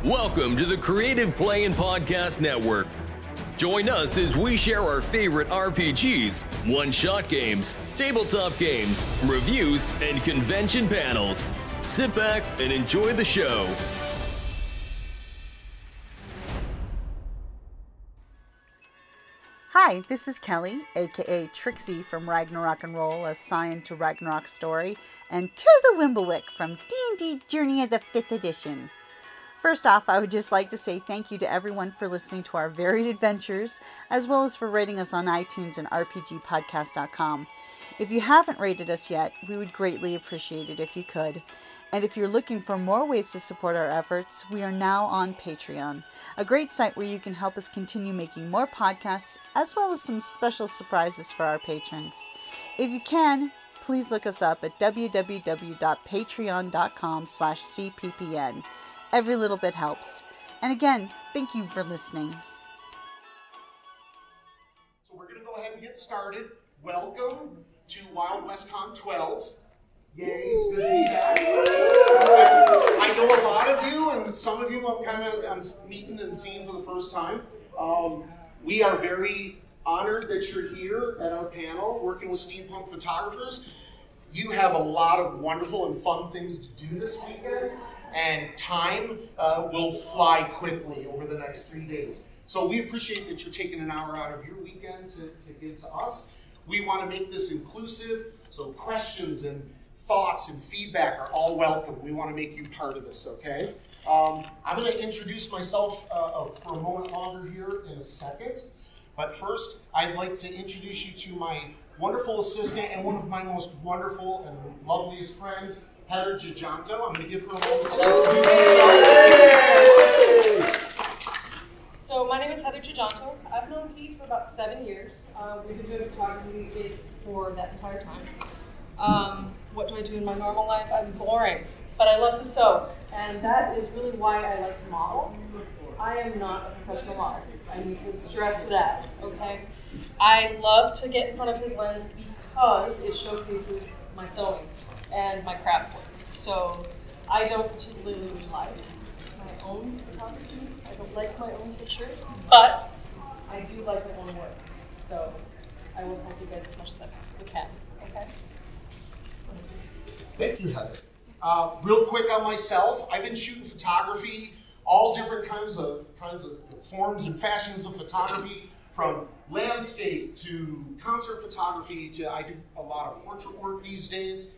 Welcome to the Creative Play and Podcast Network. Join us as we share our favorite RPGs, one-shot games, tabletop games, reviews, and convention panels. Sit back and enjoy the show. Hi, this is Kelly, aka Trixie from Ragnarok and Roll, assigned to Ragnarok Story, and Tilda Wimblewick from D&D Journey of the 5th Edition. First off, I would just like to say thank you to everyone for listening to our varied adventures, as well as for rating us on iTunes and rpgpodcast.com. If you haven't rated us yet, we would greatly appreciate it if you could. And if you're looking for more ways to support our efforts, we are now on Patreon, a great site where you can help us continue making more podcasts, as well as some special surprises for our patrons. If you can, please look us up at www.patreon.com/cppn. Every little bit helps. And again, thank you for listening. So we're going to go ahead and get started. Welcome to Wild West Con 12. Yay, it's good to be back. I know a lot of you, and some of you I'm meeting and seeing for the first time. We are very honored that you're here at our panel, working with steampunk photographers. You have a lot of wonderful and fun things to do this weekend, and time will fly quickly over the next 3 days. So we appreciate that you're taking an hour out of your weekend to give to us. We want to make this inclusive, so questions and thoughts and feedback are all welcome. We want to make you part of this, okay? I'm going to introduce myself for a moment longer here in a second. But first, I'd like to introduce you to my wonderful assistant and one of my most wonderful and loveliest friends, Heather Gijanto. I'm going to give her a moment to introduce herself. So my name is Heather Gijanto. I've known Pete for about 7 years. We've been doing photography for that entire time. What do I do in my normal life? I'm boring, but I love to sew. And that is really why I like to model. I am not a professional model. I need to stress that, okay? I love to get in front of his lens because it showcases my sewing and my craft work. So I don't particularly like my own photography. I don't like my own pictures, but I do like my own work. So I will help you guys as much as I possibly can, okay? Thank you, Heather. Real quick on myself, I've been shooting photography, all different kinds of forms and fashions of photography, from landscape to concert photography to I do a lot of portrait work these days.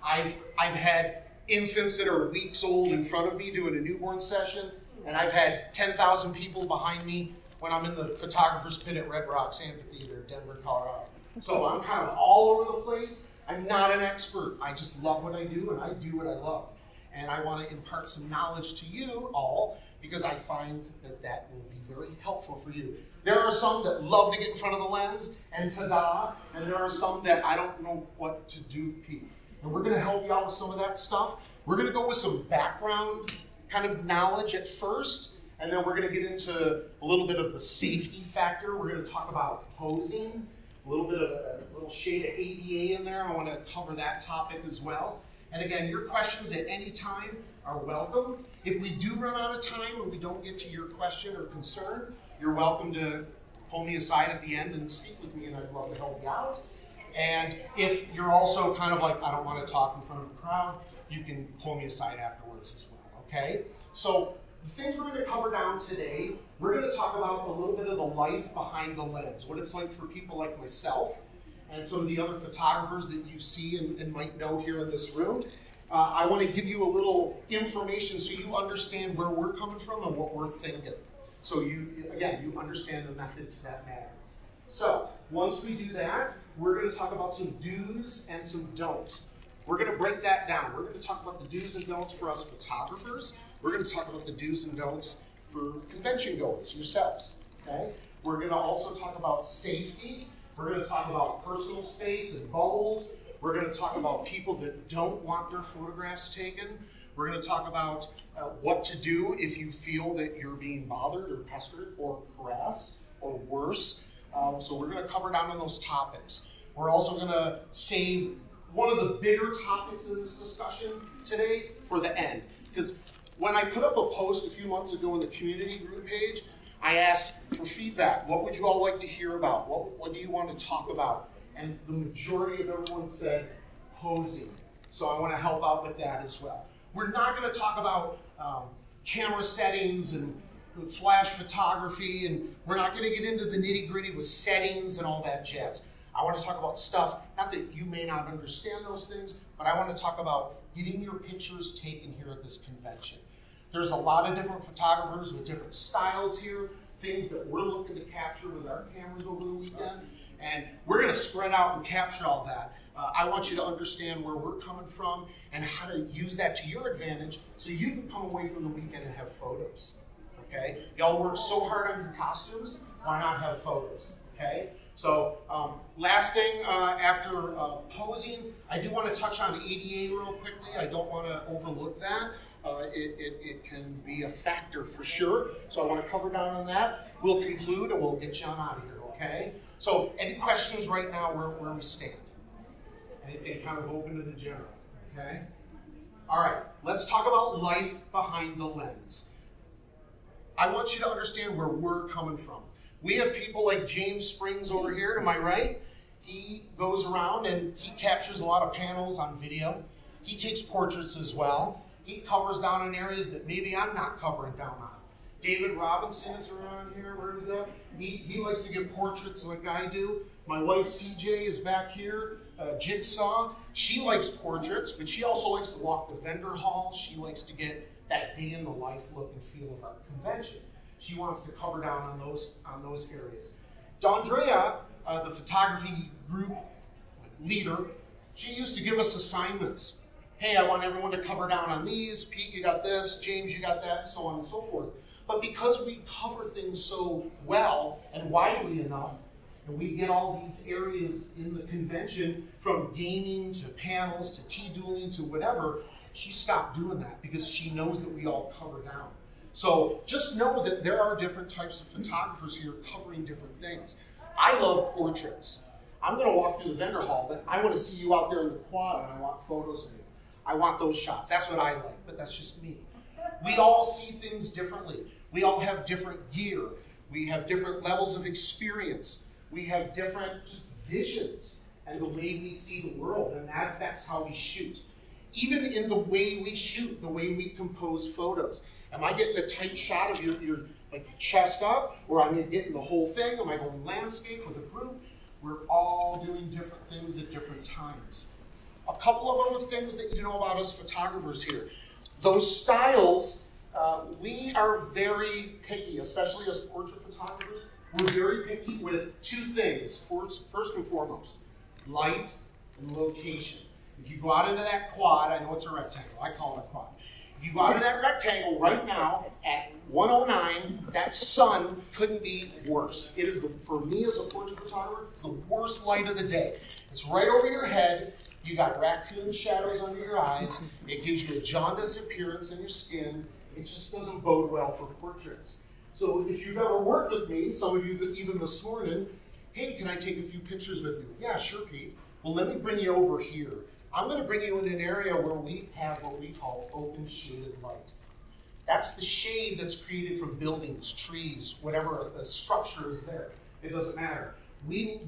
I've had infants that are weeks old in front of me doing a newborn session, and I've had 10,000 people behind me when I'm in the photographer's pit at Red Rocks Amphitheater in Denver, Colorado. So I'm kind of all over the place. I'm not an expert. I just love what I do, and I do what I love. And I want to impart some knowledge to you all because I find that that will be very helpful for you. There are some that love to get in front of the lens and ta-da, and there are some that I don't know what to do, Pete. And we're going to help you out with some of that stuff. We're going to go with some background kind of knowledge at first, and then we're going to get into a little bit of the safety factor. We're going to talk about posing. A little bit of a little shade of ADA in there. I want to cover that topic as well. And again, your questions at any time are welcome. If we do run out of time and we don't get to your question or concern, you're welcome to pull me aside at the end and speak with me, and I'd love to help you out. And if you're also kind of like, I don't want to talk in front of a crowd, you can pull me aside afterwards as well, okay? So the things we're going to cover down today, we're going to talk about a little bit of the life behind the lens, what it's like for people like myself and some of the other photographers that you see and might know here in this room. I want to give you a little information so you understand where we're coming from and what we're thinking. So you understand the method to that matters. So once we do that, we're going to talk about some do's and some don'ts. We're going to break that down. We're going to talk about the do's and don'ts for us photographers. We're going to talk about the do's and don'ts for convention goers, yourselves, okay? We're going to also talk about safety. We're going to talk about personal space and bubbles. We're going to talk about people that don't want their photographs taken. We're going to talk about what to do if you feel that you're being bothered or pestered or harassed or worse. So we're going to cover down on those topics. We're also going to save one of the bigger topics in this discussion today for the end. Because When I put up a post a few months ago in the community group page, I asked for feedback. What would you all like to hear about? What do you want to talk about? And the majority of everyone said posing. So I want to help out with that as well. We're not going to talk about camera settings and flash photography, and we're not going to get into the nitty-gritty with settings and all that jazz. I want to talk about stuff, not that you may not understand those things, but I want to talk about getting your pictures taken here at this convention. There's a lot of different photographers with different styles here, things that we're looking to capture with our cameras over the weekend, and we're going to spread out and capture all that. I want you to understand where we're coming from and how to use that to your advantage so you can come away from the weekend and have photos. Okay? Y'all work so hard on your costumes, why not have photos? Okay? So last thing after posing, I do want to touch on ADA real quickly. I don't want to overlook that. It can be a factor for sure. So I want to cover down on that. We'll conclude and we'll get you on out of here, okay? So any questions right now where we stand? Anything kind of open to the general, okay? All right, let's talk about life behind the lens. I want you to understand where we're coming from. We have people like James Springs over here, to my right. He goes around and he captures a lot of panels on video. He takes portraits as well. He covers down in areas that maybe I'm not covering down on. David Robinson is around here. Where did he go? He likes to get portraits like I do. My wife CJ is back here. Jigsaw. She likes portraits, but she also likes to walk the vendor hall. She likes to get that day in the life look and feel of our convention. She wants to cover down on those areas. Dondrea, the photography group leader, she used to give us assignments. Hey, I want everyone to cover down on these. Pete, you got this. James, you got that, so on and so forth. But because we cover things so well and widely enough, and we get all these areas in the convention, from gaming to panels to tea-dueling to whatever, she stopped doing that because she knows that we all cover down. So just know that there are different types of photographers here covering different things. I love portraits. I'm going to walk through the vendor hall, but I want to see you out there in the quad, and I want photos of you. I want those shots. That's what I like, but that's just me. We all see things differently. We all have different gear. We have different levels of experience. We have different just visions and the way we see the world, and that affects how we shoot. Even in the way we shoot, the way we compose photos. Am I getting a tight shot of your like chest up, or am I getting the whole thing? Am I going landscape with a group? We're all doing different things at different times. A couple of other things that you know about us photographers here. Those styles, we are very picky, especially as portrait photographers. We're very picky with two things, first and foremost, light and location. If you go out into that quad, I know it's a rectangle, I call it a quad. If you go out into that rectangle right now at 109, that sun couldn't be worse. It is, for me as a portrait photographer, it's the worst light of the day. It's right over your head. You got raccoon shadows under your eyes. It gives you a jaundiced appearance in your skin. It just doesn't bode well for portraits. So if you've ever worked with me, some of you even this morning, hey, can I take a few pictures with you? Yeah, sure, Pete. Well, let me bring you over here. I'm going to bring you in an area where we have what we call open shaded light. That's the shade that's created from buildings, trees, whatever the structure is there. It doesn't matter.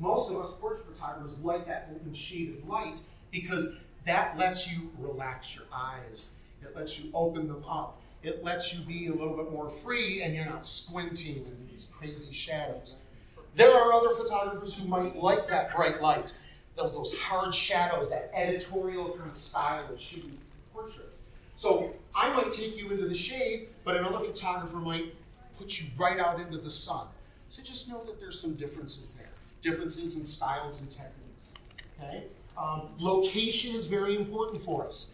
Most of us portrait photographers like that open shaded light because that lets you relax your eyes. It lets you open them up. It lets you be a little bit more free and you're not squinting in these crazy shadows. There are other photographers who might like that bright light, those hard shadows, that editorial kind of style of shooting portraits. So I might take you into the shade, but another photographer might put you right out into the sun. So just know that there's some differences there, differences in styles and techniques. Okay? Location is very important for us.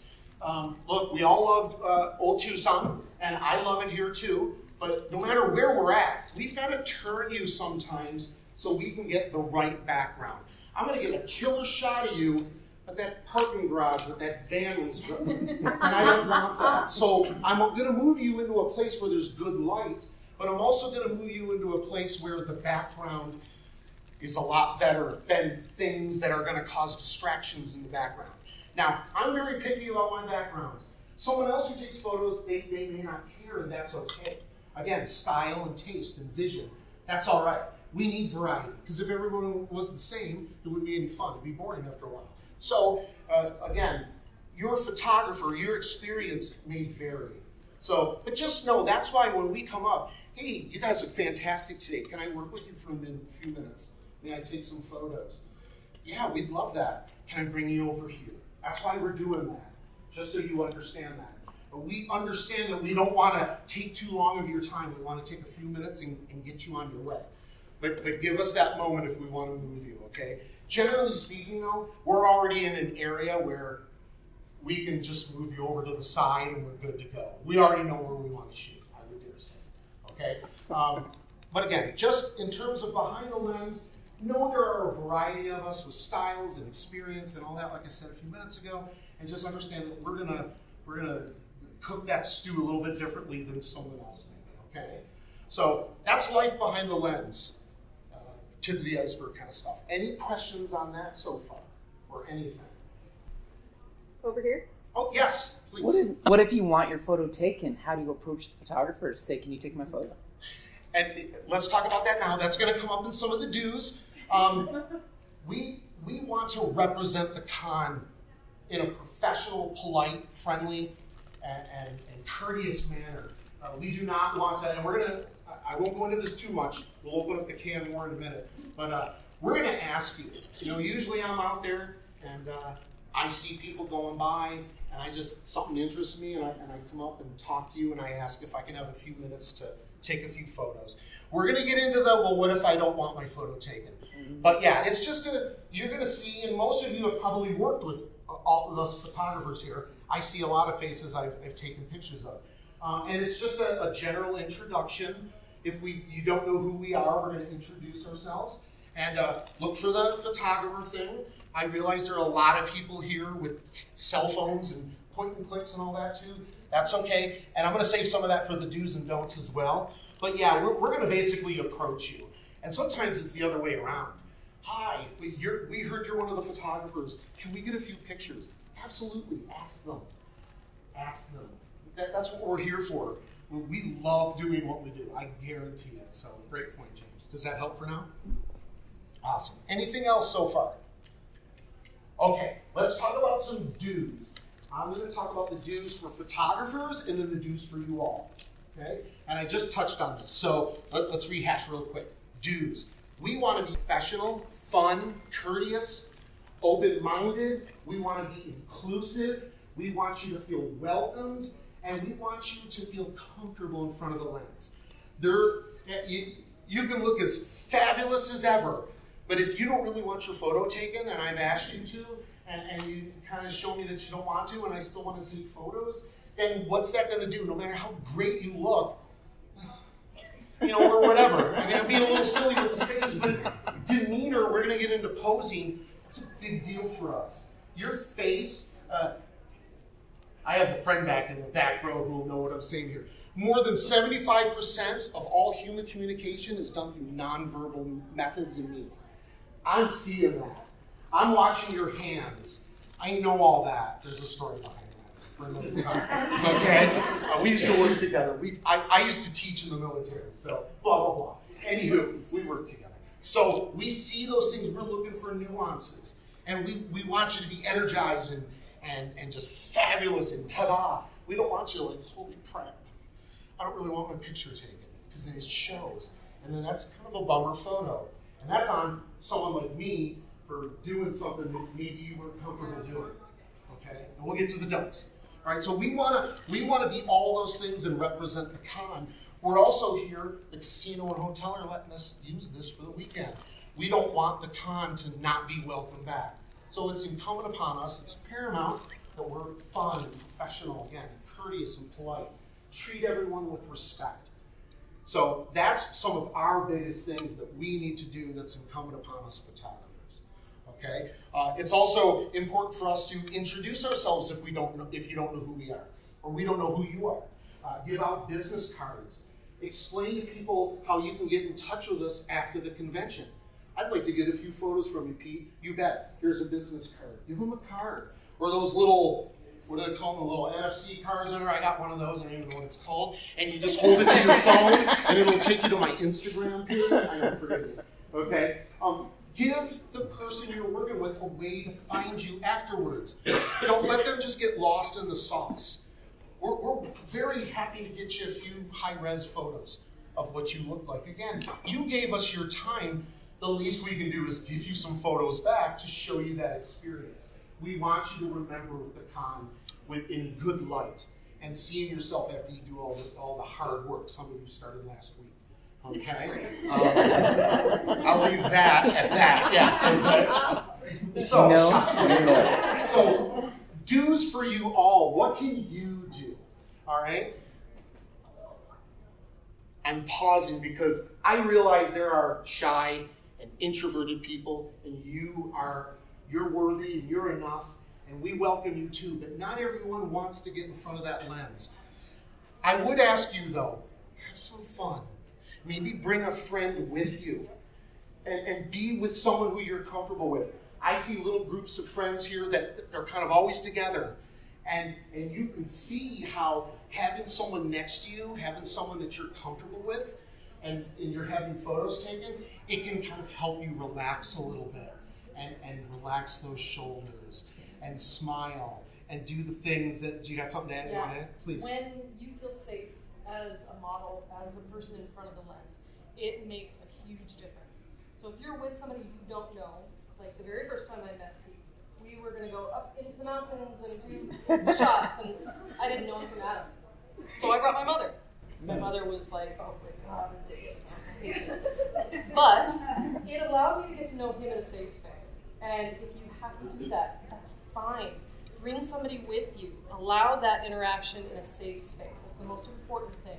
Look, we all loved Old Tucson, and I love it here too, but no matter where we're at, we've got to turn you sometimes so we can get the right background. I'm going to get a killer shot of you, but that parking garage with that van was good, and I don't want that. So I'm going to move you into a place where there's good light, but I'm also going to move you into a place where the background is a lot better than things that are going to cause distractions in the background. Now, I'm very picky about my backgrounds. Someone else who takes photos, they may not care, and that's okay. Again, style and taste and vision, that's all right. We need variety, because if everyone was the same, it wouldn't be any fun. It'd be boring after a while. So, again, your photographer, your experience may vary. So, but just know, that's why when we come up, hey, you guys look fantastic today. Can I work with you for a few minutes? May I take some photos? Yeah, we'd love that. Can I bring you over here? That's why we're doing that, just so you understand that. But we understand that we don't want to take too long of your time. We want to take a few minutes and get you on your way. But give us that moment if we want to move you, okay? Generally speaking, though, we're already in an area where we can just move you over to the side and we're good to go. We already know where we want to shoot, I would dare say, okay? But again, just in terms of behind the lens, know there are a variety of us with styles and experience and all that, like I said a few minutes ago, and just understand that we're gonna cook that stew a little bit differently than someone else may, okay? So that's life behind the lens, tip of the iceberg kind of stuff. Any questions on that so far, or anything? Over here? Oh, yes, please. What if you want your photo taken? How do you approach the photographer to say, can you take my photo? And let's talk about that now. That's going to come up in some of the do's. We want to represent the con in a professional, polite, friendly, and courteous manner. We do not want to, and we're going to, I won't go into this too much. We'll open up the can more in a minute. But we're going to ask you. You know, usually I'm out there and I see people going by and something interests me and I come up and talk to you and I ask if I can have a few minutes to take a few photos. We're going to get into the, well, what if I don't want my photo taken? But yeah, it's just you're going to see, and most of you have probably worked with all of us photographers here. I see a lot of faces I've taken pictures of. And it's just a general introduction. If you don't know who we are, we're going to introduce ourselves. And look for the photographer thing. I realize there are a lot of people here with cell phones and point and clicks and all that too. That's okay. And I'm going to save some of that for the do's and don'ts as well. But yeah, we're going to basically approach you. And sometimes it's the other way around. Hi, we heard you're one of the photographers. Can we get a few pictures? Absolutely. Ask them. Ask them. That's what we're here for. We love doing what we do. I guarantee it. So great point, James. Does that help for now? Awesome. Anything else so far? Okay, let's talk about some do's. I'm going to talk about the do's for photographers and then the do's for you all. Okay? And I just touched on this, so let's rehash real quick. Do's. We want to be professional, fun, courteous, open-minded. We want to be inclusive. We want you to feel welcomed, and we want you to feel comfortable in front of the lens. You can look as fabulous as ever, but if you don't really want your photo taken, and I've asked you to, and you kind of show me that you don't want to, and I still want to take photos, then what's that going to do? No matter how great you look, you know, or whatever. I mean, I'm being a little silly with the face, but demeanor, we're going to get into posing. It's a big deal for us. Your face, I have a friend back in the back row who will know what I'm saying here. More than 75% of all human communication is done through nonverbal methods and means. I'm seeing that. I'm watching your hands. I know all that. There's a story behind that for another time. Okay? We used to work together. I used to teach in the military, so blah, blah, blah. Anywho, we work together. So we see those things. We're looking for nuances. And we want you to be energized and just fabulous and ta-da. We don't want you to like, holy crap. I don't really want my picture taken because then it shows. And then that's kind of a bummer photo. And that's on someone like me for doing something that maybe you weren't comfortable doing. Okay? And we'll get to the don'ts. All right, so we want to be all those things and represent the con. We're also here, the casino and hotel are letting us use this for the weekend. We don't want the con to not be welcome back. So it's incumbent upon us, it's paramount, that we're fun and professional, again, courteous and polite. Treat everyone with respect. So that's some of our biggest things that we need to do that's incumbent upon us photographers. Okay? It's also important for us to introduce ourselves if you don't know who we are, or we don't know who you are. Give out business cards. Explain to people how you can get in touch with us after the convention. I'd like to get a few photos from you, Pete. You bet. Here's a business card. Give them a card. Or those little what do they call them, the little NFC cards that are, I got one of those, I don't even know what it's called, and you just hold it to your phone, and it'll take you to my Instagram page. I don't forget it. Okay? Give the person you're working with a way to find you afterwards. Don't let them just get lost in the sauce. We're very happy to get you a few high-res photos of what you look like. Again, you gave us your time. The least we can do is give you some photos back to show you that experience. We want you to remember the con in good light and seeing yourself after you do all the hard work. Some of you started last week. Okay? I'll leave that at that. Yeah. Okay. So, do's for you all. What can you do? All right? I'm pausing because I realize there are shy and introverted people, and you're worthy and you're enough, and we welcome you too, but not everyone wants to get in front of that lens. I would ask you though, have some fun. Maybe bring a friend with you and be with someone who you're comfortable with. I see little groups of friends here that they're kind of always together, and you can see how having someone next to you, having someone that you're comfortable with, and you're having photos taken, it can kind of help you relax a little bit and relax those shoulders and smile and do the things that you got something to add. You want to add? Please. When you feel safe as a model, as a person in front of the lens, it makes a huge difference. So if you're with somebody you don't know, like the very first time I met Pete, we were going to go up into the mountains and do shots, and I didn't know him from Adam. So I brought my mother. My mother was like, oh my God, ridiculous. But it allowed me to get to know him in a safe space. And if you have to do that, that's fine. Bring somebody with you. Allow that interaction in a safe space. That's the most important thing.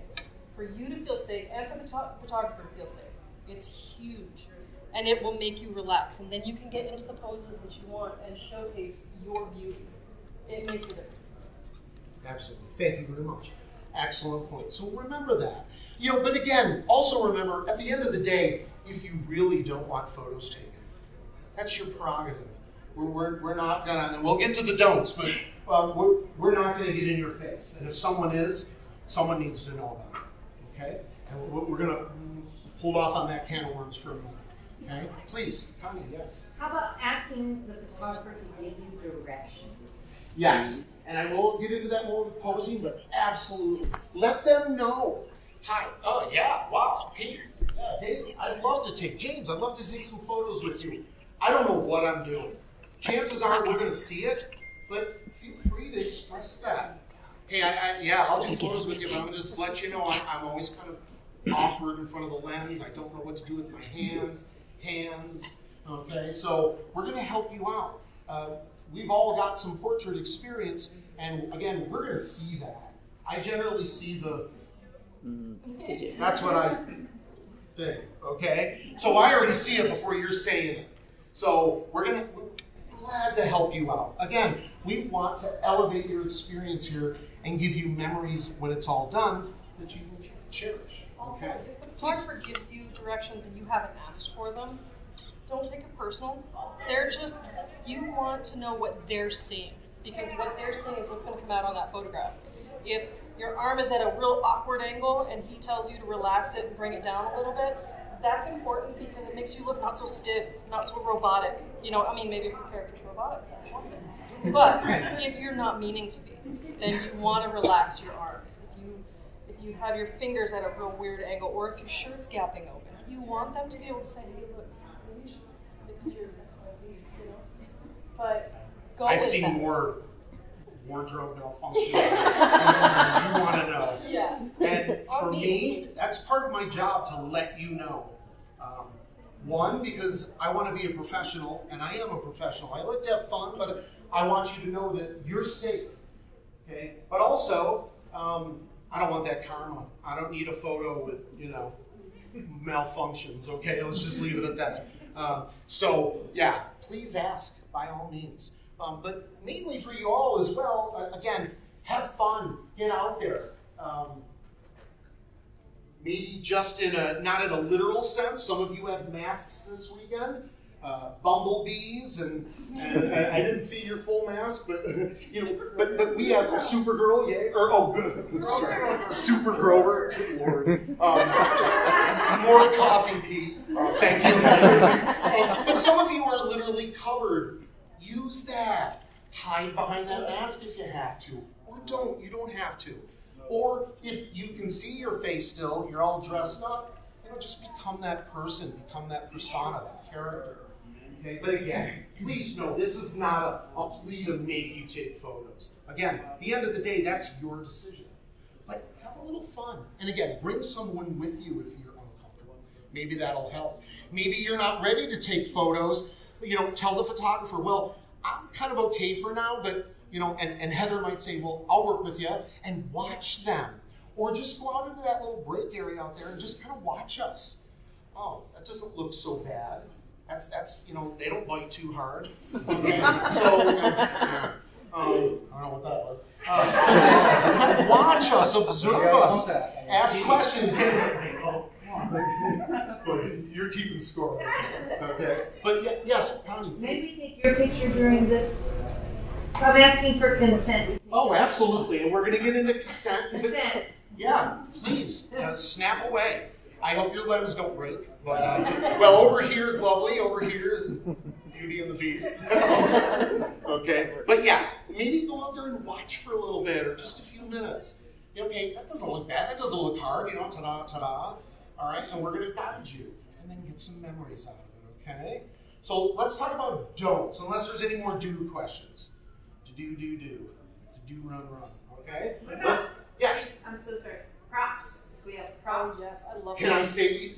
For you to feel safe and for the photographer to feel safe. It's huge. And it will make you relax. And then you can get into the poses that you want and showcase your beauty. It makes a difference. Absolutely. Thank you very much. Excellent point. So remember that. But again, also remember, at the end of the day, if you really don't want photos taken, that's your prerogative. We're not going to, and we'll get to the don'ts, but we're not going to get in your face. And if someone is, someone needs to know about it. Okay? And we're going to hold off on that can of worms for a moment. Okay? Please, Connie, yes. How about asking the photographer to give you directions? Yes. And I will get into that more with posing, but absolutely. Let them know. Hi. Oh, yeah. Wow. Pete. Yeah, David. I'd love to take. James, I'd love to take some photos with you. I don't know what I'm doing. Chances are we're going to see it, but feel free to express that. Hey, I'll do photos with you, but I'm going to just let you know I'm always kind of awkward in front of the lens. I don't know what to do with my hands. Okay, so we're going to help you out. We've all got some portrait experience, and again, we're going to see that. I generally see that's what I think, okay? So I already see it before you're saying it. So we're glad to help you out. Again, we want to elevate your experience here and give you memories when it's all done that you can cherish. Also, if the photographer gives you directions and you haven't asked for them, don't take it personal. They're just, you want to know what they're seeing, because what they're seeing is what's going to come out on that photograph. If your arm is at a real awkward angle and he tells you to relax it and bring it down a little bit, that's important because it makes you look not so stiff, not so robotic. Maybe if your character's robotic, that's one thing. But if you're not meaning to be, then you want to relax your arms. If you have your fingers at a real weird angle, or if your shirt's gapping open, you want them to be able to say, hey, look, maybe you should fix your XYZ, But go I've with seen that. more wardrobe malfunctions than you want to know. Yeah. And for me, that's part of my job to let you know. One, because I want to be a professional, and I am a professional. I like to have fun, but I want you to know that you're safe. Okay? But also, I don't want that karma. I don't need a photo with, malfunctions. Okay? Let's just leave it at that. Please ask, by all means. But mainly for you all as well, again, have fun. Get out there. Maybe just not in a literal sense. Some of you have masks this weekend. bumblebees, and I didn't see your full mask, but but we have Supergirl, yay, or sorry, Super Grover, good Lord, more coffee, Pete. Thank you. But some of you are literally covered. Use that. Hide behind that mask if you have to, or don't. You don't have to. Or if you can see your face still, you're all dressed up. Just become that person, become that persona, that character. Okay? But again, please know this is not a plea to make you take photos. Again, at the end of the day, that's your decision. But have a little fun. And again, bring someone with you if you're uncomfortable. Maybe that'll help. Maybe you're not ready to take photos. Tell the photographer, well, I'm kind of okay for now, but, and Heather might say, well, I'll work with you, and watch them. Or just go out into that little break area out there and just kind of watch us. Oh, that doesn't look so bad. That's they don't bite too hard. Okay? So, I don't know what that was. Kind of watch us, observe us, ask questions. You're keeping score. Okay? But yes, Connie. Maybe take your picture during this. I'm asking for consent. Oh, absolutely. And we're going to get into consent. Consent. Yeah, please, snap away. I hope your limbs don't break. But, well, over here is lovely. Over here is Beauty and the Beast. Okay, but yeah, maybe go out there and watch for a little bit or just a few minutes. Okay, that doesn't look bad. That doesn't look hard. Ta-da, ta-da. All right, and we're going to guide you and then get some memories out of it, okay? So let's talk about don'ts, unless there's any more do questions. Do, run, okay? Yes? I'm so sorry. Props. We have props. Oh, yes, I love Can I say,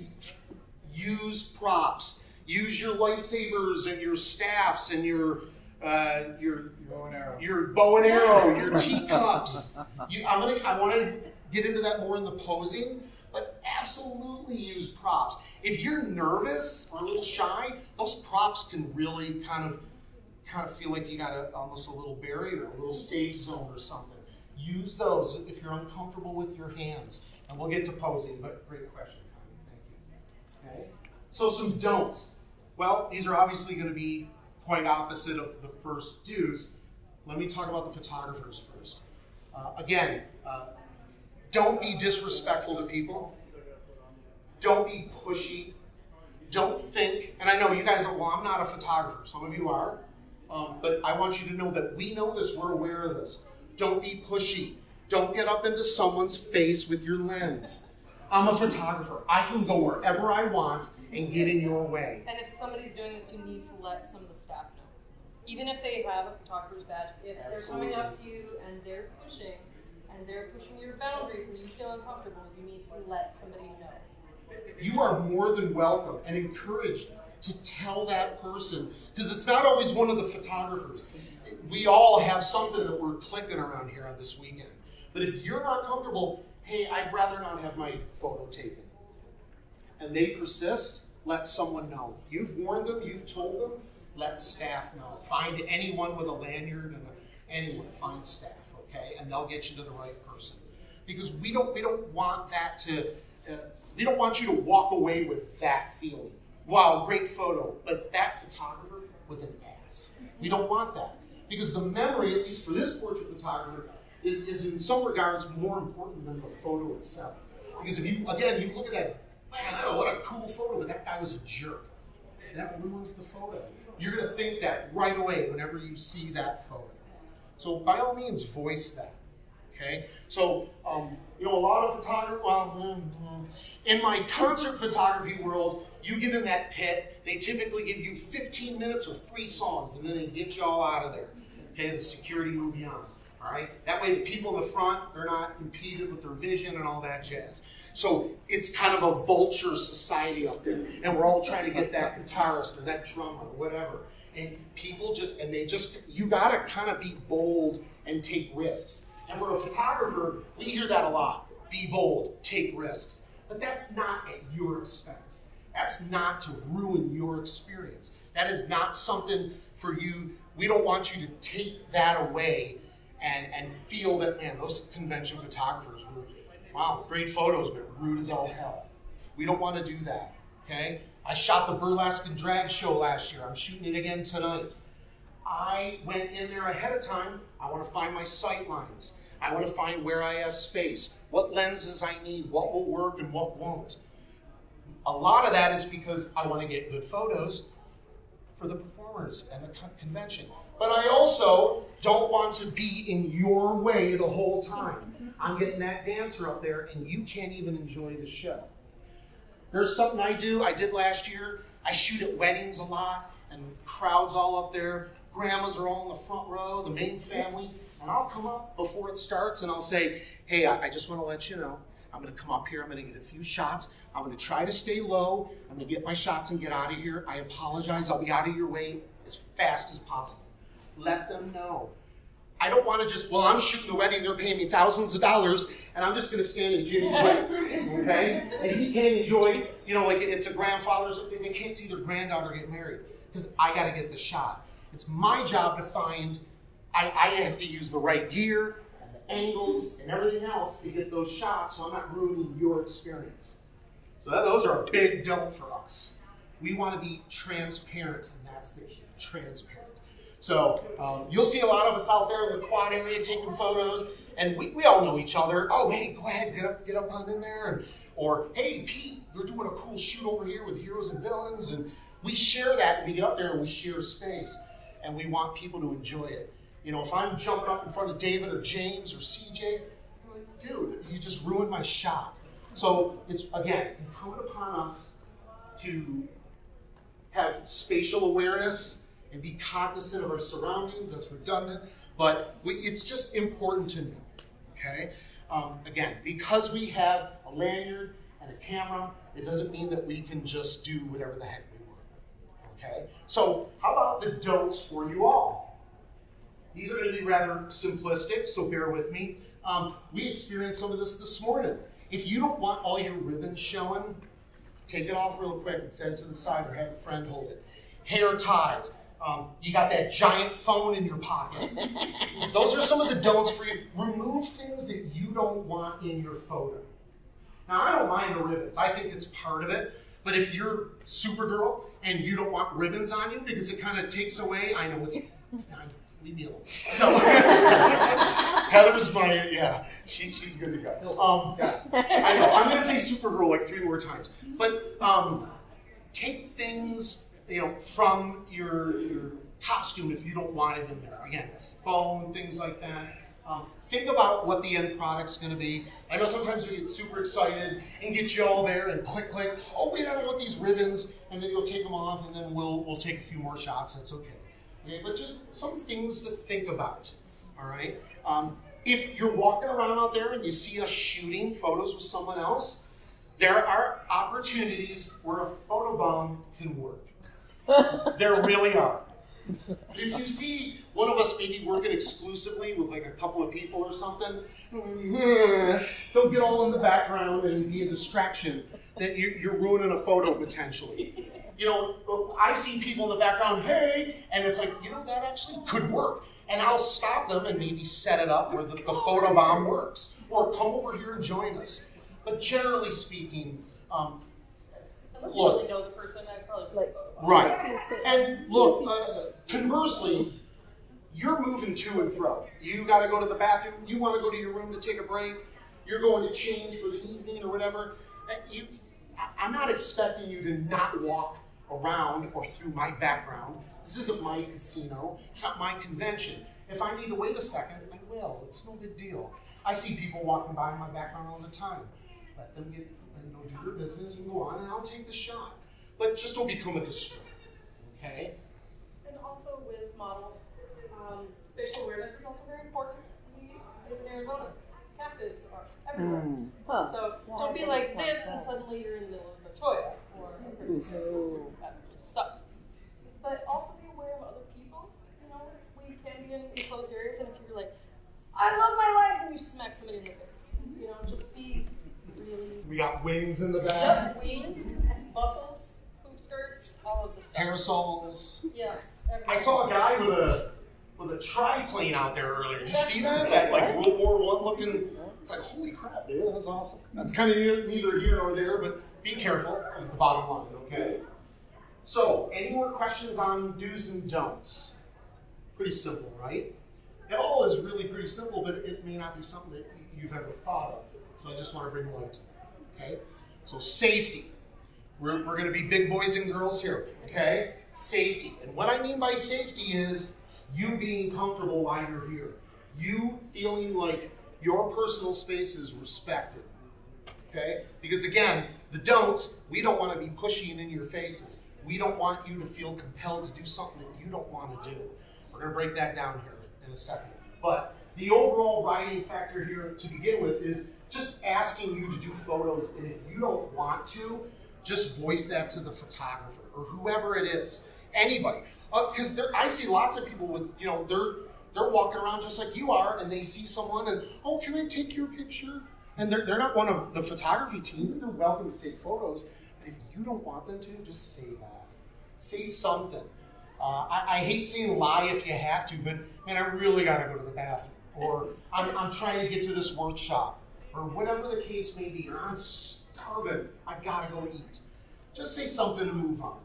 use props. Use your lightsabers and your staffs and your bow and arrow, your teacups. I want to get into that more in the posing, but absolutely use props. If you're nervous or a little shy, those props can really kind of feel like you got almost a little barrier, a little safe zone or something. Use those if you're uncomfortable with your hands. And we'll get to posing, but great question, Connie. Thank you. Okay. So some don'ts. Well, these are obviously going to be quite opposite of the first do's. Let me talk about the photographers first. Again, don't be disrespectful to people. Don't be pushy. Don't think, and I know you guys are, well, I'm not a photographer. Some of you are. But I want you to know that we know this. We're aware of this. Don't be pushy. Don't get up into someone's face with your lens. I'm a photographer. I can go wherever I want and get in your way. And if somebody's doing this, you need to let some of the staff know. Even if they have a photographer's badge, if they're coming up to you and they're pushing your boundaries and you feel uncomfortable, you need to let somebody know. You are more than welcome and encouraged to tell that person, because it's not always one of the photographers. We all have something that we're clicking around here on this weekend. But if you're not comfortable, hey, I'd rather not have my photo taken, and they persist, let someone know. You've warned them, you've told them, let staff know. Find anyone with a lanyard and anyone, find staff, okay? And they'll get you to the right person. Because we don't want that to, we don't want you to walk away with that feeling. Wow, great photo, but that photographer was an ass. We don't want that. Because the memory, at least for this portrait photographer, is in some regards more important than the photo itself. Because if you look at that, man, what a cool photo, but that guy was a jerk. That ruins the photo. You're going to think that right away whenever you see that photo. So by all means, voice that. Okay? So, a lot of photographers, in my concert photography world, you get in that pit, they typically give you 15 minutes or 3 songs, and then they get you all out of there. Okay, the security move you on. All right? That way the people in the front, they're not impeded with their vision and all that jazz. So it's kind of a vulture society up there, and we're all trying to get that guitarist or that drummer or whatever. And people you gotta kind of be bold and take risks. And for a photographer, we hear that a lot. Be bold, take risks. But that's not at your expense. That's not to ruin your experience. That is not something for you. We don't want you to take that away and feel that, man, those convention photographers were, wow, great photos, but rude as all hell. We don't want to do that, okay? I shot the Burlesque and Drag show last year. I'm shooting it again tonight. I went in there ahead of time. I want to find my sight lines. I want to find where I have space, what lenses I need, what will work and what won't. A lot of that is because I want to get good photos for the performers and the convention. But I also don't want to be in your way the whole time. I'm getting that dancer up there and you can't even enjoy the show. There's something I did last year. I shoot at weddings a lot and crowds all up there. Grandmas are all in the front row, the main family. And I'll come up before it starts and I'll say, hey, I just want to let you know, I'm going to come up here, I'm going to get a few shots. I'm going to try to stay low. I'm going to get my shots and get out of here. I apologize. I'll be out of your way as fast as possible. Let them know. I don't want to just, well, I'm shooting the wedding, they're paying me thousands of dollars, and I'm just going to stand in Jimmy's way, okay? And he can't enjoy, you know, like it's a grandfather's, they can't see their granddaughter get married, because I got to get the shot. It's my job to find, I have to use the right gear, and the angles, and everything else to get those shots, so I'm not ruining your experience. So those are a big don't for us. We want to be transparent, and that's the key, transparent. So you'll see a lot of us out there in the quad area taking photos, and we all know each other. Oh, hey, go ahead, get up on in there. Or, hey, Pete, we're doing a cool shoot over here with heroes and villains. And we share that, and we get up there and we share space. And we want people to enjoy it. You know, if I'm jumping up in front of David or James or CJ, I'm like, dude, you just ruined my shot. So it's, again, incumbent upon us to have spatial awareness and be cognizant of our surroundings. That's redundant, but it's just important to know, okay? Again, because we have a lanyard and a camera, it doesn't mean that we can just do whatever the heck we want, okay? So how about the don'ts for you all? These are going to be rather simplistic, so bear with me. We experienced some of this morning. If you don't want all your ribbons showing, take it off real quick and set it to the side or have a friend hold it. Hair ties. You got that giant phone in your pocket. Those are some of the don'ts for you. Remove things that you don't want in your photo. Now, I don't mind the ribbons. I think it's part of it. But if you're Supergirl and you don't want ribbons on you because it kind of takes away, I know it's, leave me alone. So, Heather's my, yeah, she's good to go. I know, I'm going to say Supergirl like 3 more times. But take things, you know, from your costume if you don't want it in there. Again, phone, things like that. Think about what the end product's going to be. I know sometimes we get super excited and get you all there and click. Oh wait, I don't want these ribbons, and then you'll take them off, and then we'll take a few more shots. That's okay. Okay, but just some things to think about. All right. If you're walking around out there and you see us shooting photos with someone else, there are opportunities where a photobomb can work. There really are. But if you see one of us maybe working exclusively with like a couple of people or something, they'll get all in the background and be a distraction that you're ruining a photo potentially. You know, I've seen people in the background, hey, and it's like, you know, that actually could work. And I'll stop them and maybe set it up where the photobomb works. Or come over here and join us. But generally speaking, unless you really know the person, I'd probably put a photo. Right. And look, conversely, you're moving to and fro. You got to go to the bathroom. You want to go to your room to take a break. You're going to change for the evening or whatever. I'm not expecting you to not walk around or through my background. This isn't my casino. It's not my convention. If I need to wait a second, I will. It's no big deal. I see people walking by in my background all the time. Let them get, do their business and go on, and I'll take the shot. But just don't become a distraction, okay? And also with models, spatial awareness is also very important. We live in Arizona. Cactus are everywhere. So don't be like this and suddenly you're in the middle of a Choya or that really sucks. But also be aware of other people. You know, we can be in enclosed areas, and if you're like, I love my life, and you smack somebody in the face. You know, just be really. We got wings in the back. Yep, wings, muscles, hoop skirts, all of the stuff. Parasols. Yeah. I saw a guy with a triplane out there earlier. Did you see that? That like World War I looking. It's like, holy crap, dude, that was awesome. That's kind of neither here nor there, but be careful is the bottom line, okay? So, any more questions on do's and don'ts? Pretty simple, right? It all is really pretty simple, but it may not be something that you've ever thought of. So I just want to bring light to it, okay? So safety. We're going to be big boys and girls here, okay? Safety. And what I mean by safety is you being comfortable while you're here. You feeling like your personal space is respected, okay? Because again, the don'ts, we don't want to be pushing in your faces. We don't want you to feel compelled to do something that you don't want to do. We're going to break that down here in a second. But the overall writing factor here to begin with is just asking you to do photos, and if you don't want to, just voice that to the photographer or whoever it is, anybody. Because I see lots of people with, you know, they're walking around just like you are, and they see someone and, oh, can I take your picture? And they're not one of the photography team, but they're welcome to take photos. But if you don't want them to, just say that. Say something. I hate saying lie if you have to, but man, I really got to go to the bathroom. Or I'm trying to get to this workshop. Or whatever the case may be. Or I'm starving. I got to go eat. Just say something and move on.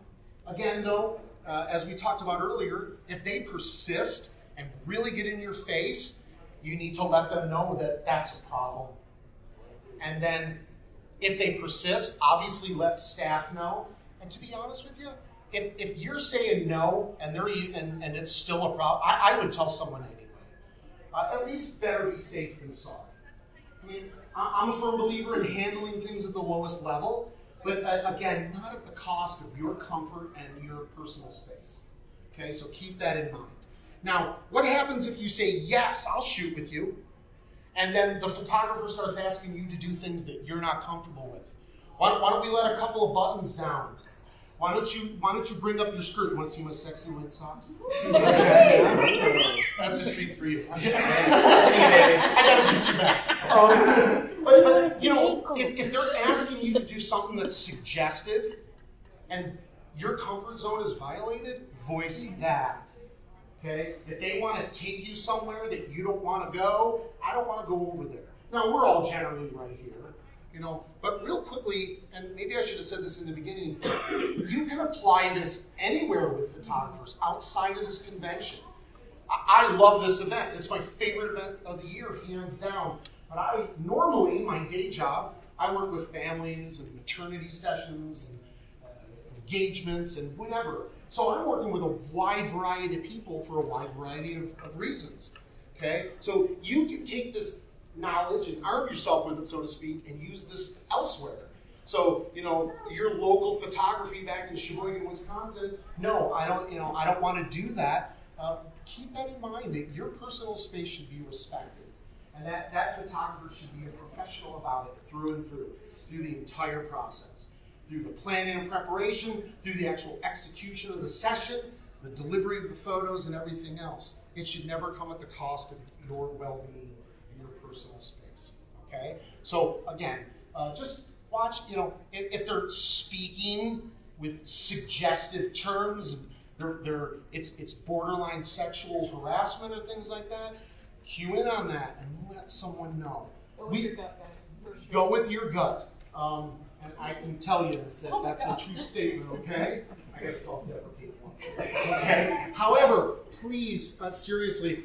Again, though, as we talked about earlier, if they persist and really get in your face, you need to let them know that that's a problem. And then if they persist, obviously let staff know. And to be honest with you, if you're saying no and and it's still a problem, I would tell someone anyway. At least better be safe than sorry. I mean, I'm a firm believer in handling things at the lowest level, but again, not at the cost of your comfort and your personal space. Okay, so keep that in mind. Now, what happens if you say, yes, I'll shoot with you, and then the photographer starts asking you to do things that you're not comfortable with? Why don't we let a couple of buttons down? Why don't you bring up your skirt? You want to see my sexy white socks? That's a treat for you. I gotta get you back. But you know, if they're asking you to do something that's suggestive and your comfort zone is violated, voice that. Okay? If they want to take you somewhere that you don't want to go, I don't want to go over there. Now, we're all generally right here. You know, but real quickly, and maybe I should have said this in the beginning, you can apply this anywhere with photographers outside of this convention. I love this event. It's my favorite event of the year, hands down. But normally, my day job, I work with families and maternity sessions and engagements and whatever. So I'm working with a wide variety of people for a wide variety of reasons. Okay? So you can take this knowledge and arm yourself with it, so to speak, and use this elsewhere. So, you know, your local photography back in Sheboygan, Wisconsin, no, I don't want to do that. Keep that in mind, that your personal space should be respected. And that photographer should be a professional about it through and through the entire process. Through the planning and preparation, through the actual execution of the session, the delivery of the photos, and everything else. It should never come at the cost of your well-being, your personal space, okay? So again, just watch, you know, if they're speaking with suggestive terms, it's borderline sexual harassment or things like that, cue in on that and let someone know. Go with your gut, guys. Go with your gut. And I can tell you that that's a true statement, okay? I got to self-deprecate once. Okay? However, please, seriously,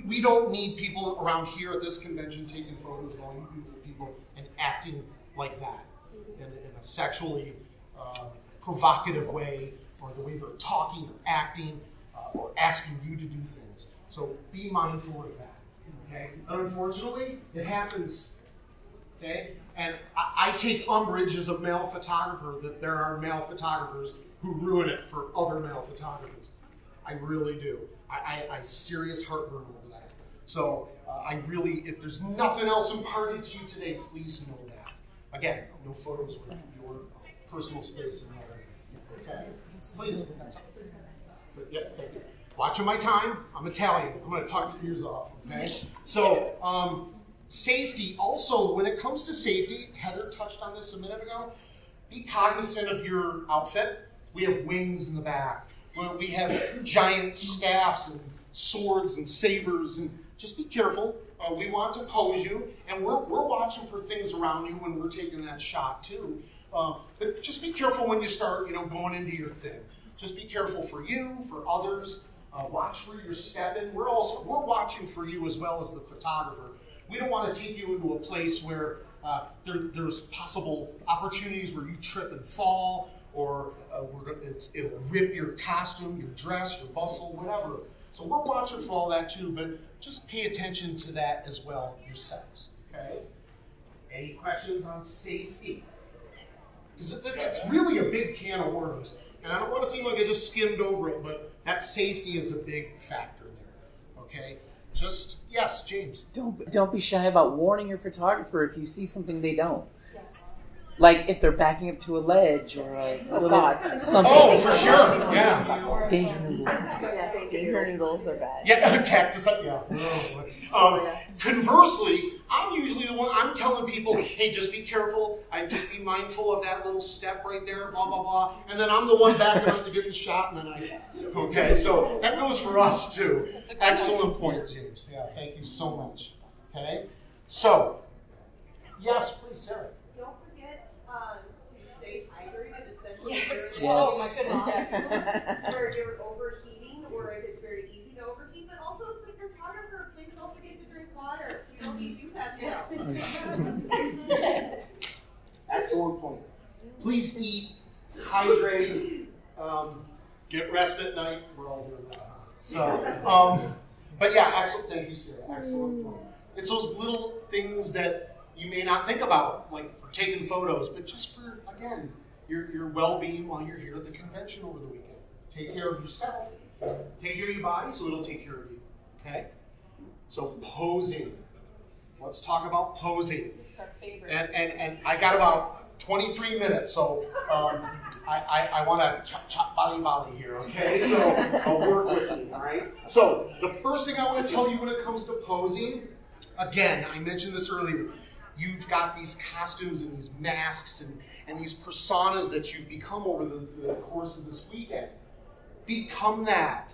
we don't need people around here at this convention taking photos of all you beautiful people and acting like that in a sexually provocative way, or the way they're talking or acting or asking you to do things. So be mindful of that, okay? And unfortunately, it happens, okay? And I take umbrage as a male photographer that there are male photographers who ruin it for other male photographers. I really do. I serious heartburn over that. So I really, if there's nothing else imparted to you today, please know that. Again, no photos with your personal space and all that. Okay? Please. Yeah, thank you. Watching my time. I'm Italian. I'm going to talk your ears off. Okay? So, safety. Also, when it comes to safety, Heather touched on this a minute ago. Be cognizant of your outfit. We have wings in the back. We have giant staffs and swords and sabers, and just be careful. we want to pose you, and we're watching for things around you when we're taking that shot too. But just be careful when you start, going into your thing. Just be careful for you, for others. Watch where you're stepping. We're watching for you as well as the photographer. We don't want to take you into a place where there's possible opportunities where you trip and fall, or it'll rip your costume, your dress, your bustle, whatever. So we're watching for all that too, but just pay attention to that as well yourselves, okay? Any questions on safety? Because that's really a big can of worms, and I don't want to seem like I just skimmed over it, but that safety is a big factor there, okay? Yes, James. Don't be shy about warning your photographer if you see something they don't. Yes. Like if they're backing up to a ledge or something. Oh, for sure, yeah. Danger noodles. Yeah, danger noodles are bad. Yeah, cactus, yeah. Conversely, I'm usually the one, I'm telling people, hey, just be careful. Just be mindful of that little step right there, blah, blah, blah. And then I'm the one backing up to get the shot, and then okay, so that goes for us too. Excellent point, James. Yeah, thank you so much. Okay, so, yes, please, Sarah. Don't forget to stay hydrated, especially Yes. if Oh my goodness, yes. where you're overheating, or if it's very easy to overheat. But also, if the photographer, please don't forget to drink water. You pass out. Excellent point. Please eat, hydrate, get rest at night. We're all doing that. So, but yeah, excellent. Thank you, Sarah. Excellent point. It's those little things that you may not think about, like for taking photos, but just for, again, your well-being while you're here at the convention over the weekend. Take care of yourself. Take care of your body so it'll take care of you. Okay? So posing. Let's talk about posing. This is our favorite. And I got about 23 minutes, so I want to chop bali here, okay? So I'll work with you, all right? So the first thing I want to tell you when it comes to posing, again, I mentioned this earlier, you've got these costumes and these masks and these personas that you've become over the course of this weekend. Become that.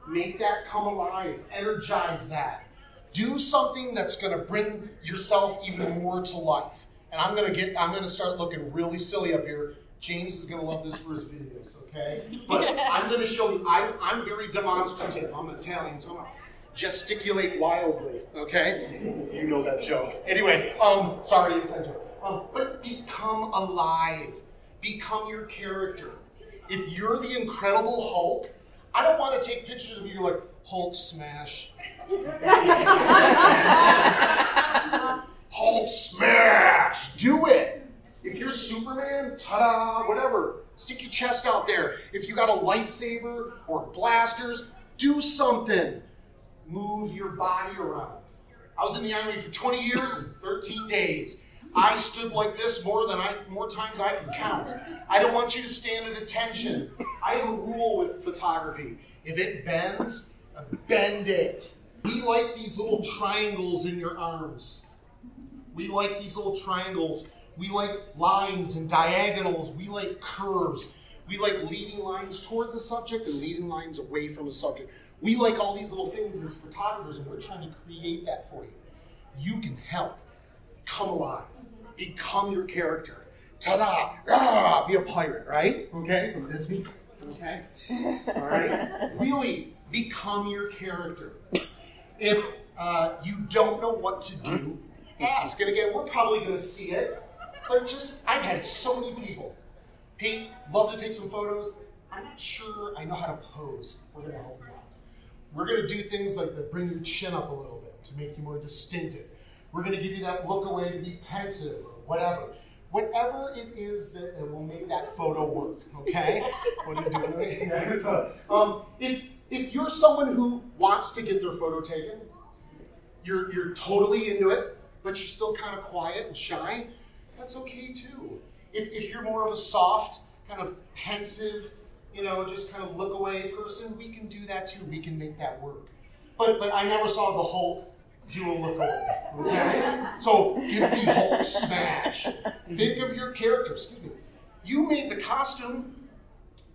Make that come alive. Energize that. Do something that's going to bring yourself even more to life. And I'm going to start looking really silly up here. James is going to love this for his videos, okay? But I'm going to show you, I'm very demonstrative. I'm Italian, so I'm going to gesticulate wildly, okay? You know that joke. Anyway, sorry, it's a joke. But become alive. Become your character. If you're the Incredible Hulk, I don't want to take pictures of you like, Hulk smash. Hulk smash! Do it! If you're Superman, ta-da, whatever. Stick your chest out there. If you got a lightsaber or blasters, do something. Move your body around. I was in the Army for 20 years and 13 days. I stood like this more times I can count. I don't want you to stand at attention. I have a rule with photography. If it bends, bend it. We like these little triangles in your arms. We like these little triangles. We like lines and diagonals. We like curves. We like leading lines towards the subject and leading lines away from the subject. We like all these little things as photographers, and we're trying to create that for you. You can help. Come alive. Become your character. Ta-da! Ah, be a pirate, right? Okay, from Disney. Okay? All right? Really, become your character. If you don't know what to do, ask. And again, we're probably going to see it. But I've had so many people. Pete, love to take some photos. I'm not sure I know how to pose. We're going to help you out. We're going to do things like that bring your chin up a little bit to make you more distinctive. We're going to give you that look away to be pensive or whatever. Whatever it is that will make that photo work, okay? What are you doing? Yeah, so, if you're someone who wants to get their photo taken, you're totally into it, but you're still kind of quiet and shy, that's okay too. If you're more of a soft, kind of pensive, just kind of look away person, we can do that too. We can make that work. But I never saw the Hulk do a look away. Okay? So give me Hulk smash. Think of your character. Excuse me. You made the costume.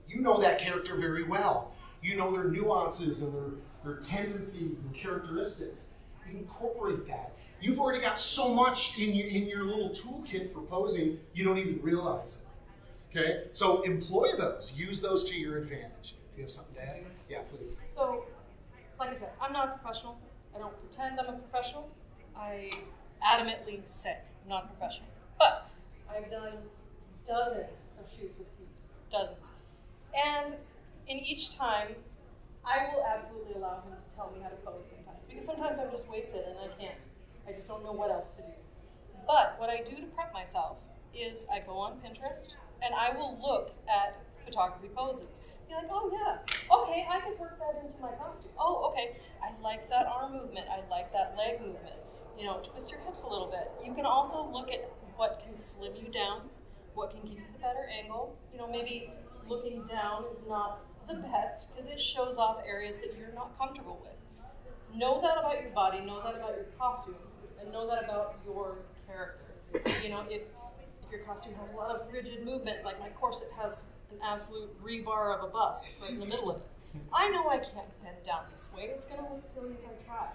You know that character very well. You know their nuances and their tendencies and characteristics. incorporate that. You've already got so much in your little toolkit for posing, you don't even realize it. Okay? So employ those. Use those to your advantage. Do you have something to add? Yeah, please. So, like I said, I'm not a professional. I don't pretend I'm a professional. I adamantly say I'm not a professional. But I've done dozens of shoots with Pete. Dozens. And in each time, I will absolutely allow him to tell me how to pose sometimes. Because sometimes I'm just wasted and I can't. I just don't know what else to do. But what I do to prep myself is I go on Pinterest and I will look at photography poses. Be like, oh yeah, okay, I can work that into my costume. Oh, okay, I like that arm movement. I like that leg movement. You know, twist your hips a little bit. You can also look at what can slim you down, what can give you the better angle. You know, maybe looking down is not the best because it shows off areas that you're not comfortable with. Know that about your body, know that about your costume, and know that about your character. You know, if your costume has a lot of rigid movement, like my corset has an absolute rebar of a bust right in the middle of it, I know I can't bend down this way. It's going to look silly if I try.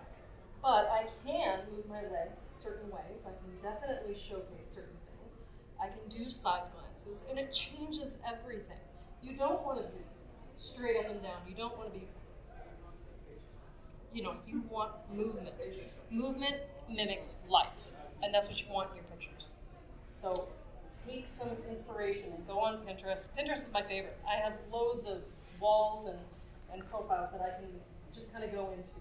But I can move my legs certain ways. I can definitely showcase certain things. I can do side glances, and it changes everything. You don't want to be straight up and down. You don't want to be, you know, you want movement. Movement mimics life, and that's what you want in your pictures. So take some inspiration and go on Pinterest. Pinterest is my favorite. I have loads of walls and profiles that I can just kind of go into,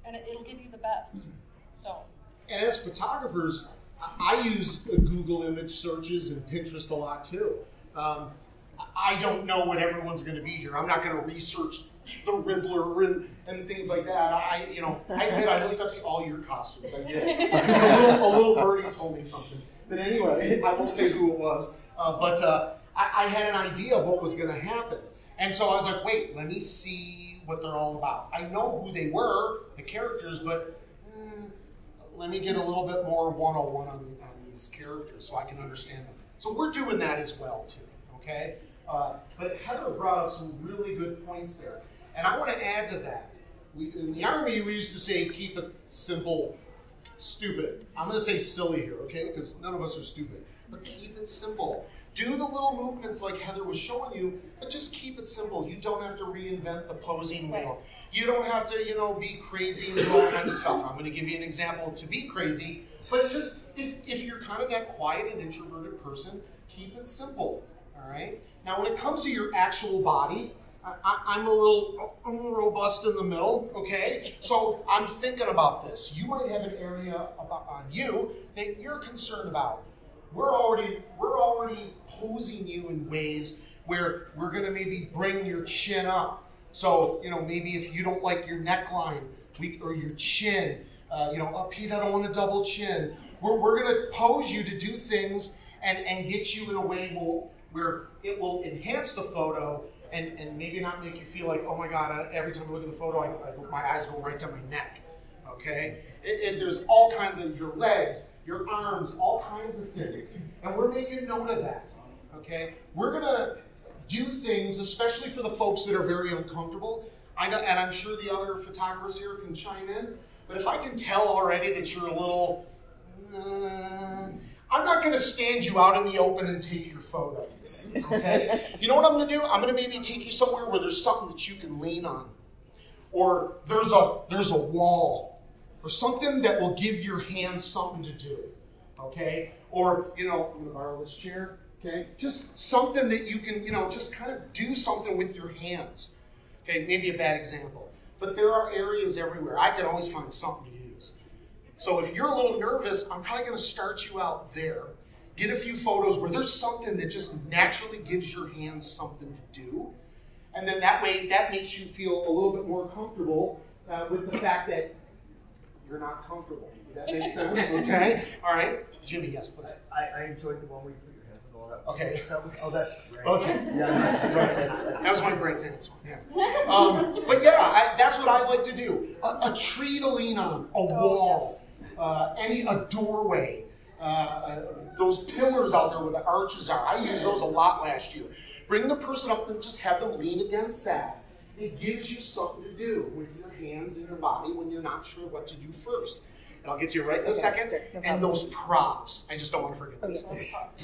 and it'll give you the best. So. And as photographers, I use Google image searches and Pinterest a lot too. I don't know what everyone's going to be here. I'm not going to research the Riddler and things like that. I admit I looked up all your costumes. I did because a little birdie told me something. But anyway, I won't say who it was. But I had an idea of what was going to happen, and so I was like, wait, let me see what they're all about. I know who they were, the characters, but let me get a little bit more 101 on these characters so I can understand them. So we're doing that as well too. Okay. But Heather brought up some really good points there. And I want to add to that. In the Army, we used to say, keep it simple, stupid. I'm going to say silly here, okay? Because none of us are stupid. But keep it simple. Do the little movements like Heather was showing you, but just keep it simple. You don't have to reinvent the posing wheel. You don't have to, be crazy and do all kinds of stuff. I'm going to give you an example to be crazy. But just, if you're kind of that quiet and introverted person, keep it simple, all right? Now, when it comes to your actual body, I'm a little robust in the middle, okay? So I'm thinking about this. You might have an area on you that you're concerned about. We're already posing you in ways where we're going to maybe bring your chin up. So, maybe if you don't like your neckline or your chin, Pete, I don't want a double chin. We're going to pose you to do things and get you in a way where it will enhance the photo and maybe not make you feel like, oh my God, every time I look at the photo, my eyes go right down my neck, okay? There's all kinds of your legs, your arms, all kinds of things. And we're making note of that, okay? We're gonna do things, especially for the folks that are very uncomfortable. I know, and I'm sure the other photographers here can chime in, but if I can tell already that you're a little, I'm not going to stand you out in the open and take your photo, okay? You know what I'm going to do? I'm going to maybe take you somewhere where there's something that you can lean on. Or there's a wall. Or something that will give your hands something to do, okay? Or, I'm going to borrow this chair, okay? Just something that you can, just kind of do something with your hands. Okay, maybe a bad example. But there are areas everywhere. I can always find something to use. So if you're a little nervous, I'm probably going to start you out there. Get a few photos where there's something that just naturally gives your hands something to do. And then that way, that makes you feel a little bit more comfortable with the fact that you're not comfortable. Does that make sense? Okay. All right. Jimmy, yes, please. I enjoyed the one where you put your hands on all that. Okay. That's great. Okay. Yeah, right. That was my breakdance one. Yeah. But yeah, that's what I like to do. A tree to lean on, a wall, a doorway, those pillars out there where the arches are. I used those a lot last year. Bring the person up and just have them lean against that. It gives you something to do with your hands and your body when you're not sure what to do first. And I'll get to you right in a second. No and those props. I just don't want to forget this.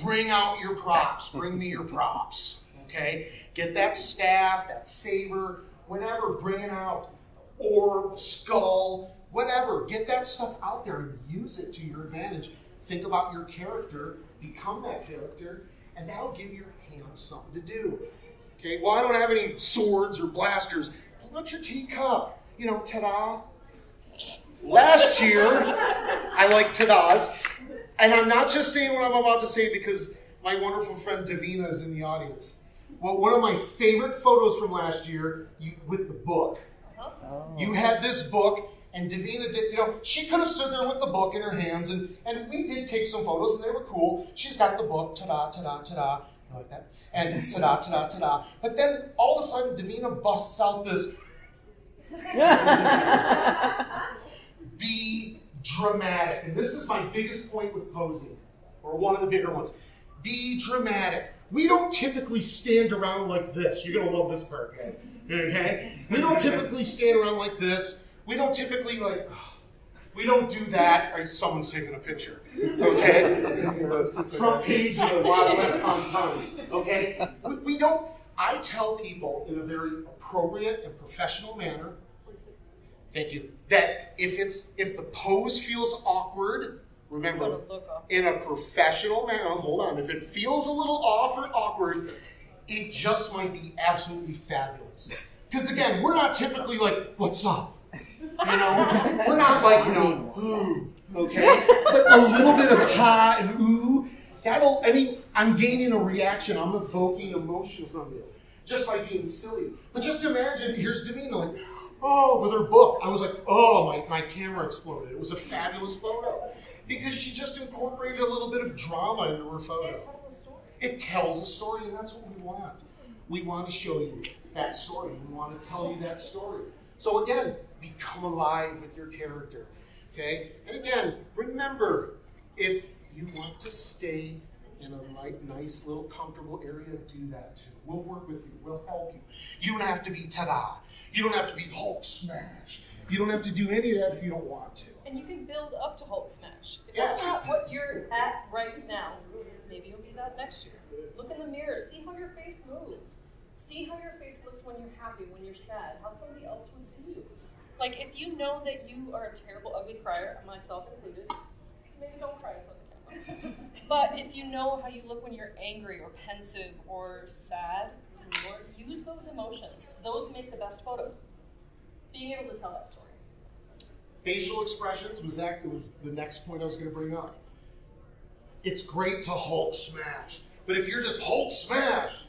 Bring out your props. Bring me your props. Okay? Get that staff, that saber, whatever, bring it out. Orb, skull, whatever. Get that stuff out there and use it to your advantage. Think about your character, become that character, and that'll give your hands something to do. Okay, well, I don't have any swords or blasters. Pull out your teacup. You know, ta-da. Last year, I like ta-das. And I'm not just saying what I'm about to say because my wonderful friend Davina is in the audience. Well, one of my favorite photos from last year, with the book. You had this book, and Davina did, you know, she could have stood there with the book in her hands, and we did take some photos, and they were cool. She's got the book, ta-da, ta-da, ta-da. Like that, and ta-da, ta-da, ta-da. But then all of a sudden, Davina busts out this. Be dramatic, and this is my biggest point with posing, or one of the bigger ones. Be dramatic. We don't typically stand around like this. You're gonna love this part, guys. Okay? We don't typically stand around like this. We don't typically we don't do that. Or someone's taking a picture. Okay? The front page of the Wild West Times. Okay? We don't. I tell people in a very appropriate and professional manner. Thank you. That if the pose feels awkward, remember, in a professional manner. Hold on. If it feels a little off or awkward, it just might be absolutely fabulous. Because again, we're not typically like, "What's up?" You know, we're not like, you know, "Ooh," okay? But a little bit of ha and ooh, I'm gaining a reaction. I'm evoking emotion from you just by being silly. But just imagine, here's Davina, like, oh, with her book. I was like, oh, my camera exploded. It was a fabulous photo. Because she just incorporated a little bit of drama into her photo. It tells a story. It tells a story, and that's what we want. We want to show you that story. We want to tell you that story. So again, become alive with your character. Okay? And again, remember, if you want to stay in a nice little comfortable area, do that too. We'll work with you. We'll help you. You don't have to be ta-da. You don't have to be Hulk smash. You don't have to do any of that if you don't want to. And you can build up to Hulk smash. If that's not what you're at right now, maybe you'll be that next year. Look in the mirror. See how your face moves. See how your face looks when you're happy, when you're sad, how somebody else would see you. Like, if you know that you are a terrible, ugly crier, myself included, maybe don't cry in front of the camera. But if you know how you look when you're angry or pensive or sad, or use those emotions. Those make the best photos. Being able to tell that story. Facial expressions was the next point I was going to bring up. It's great to Hulk smash, but if you're just Hulk smash,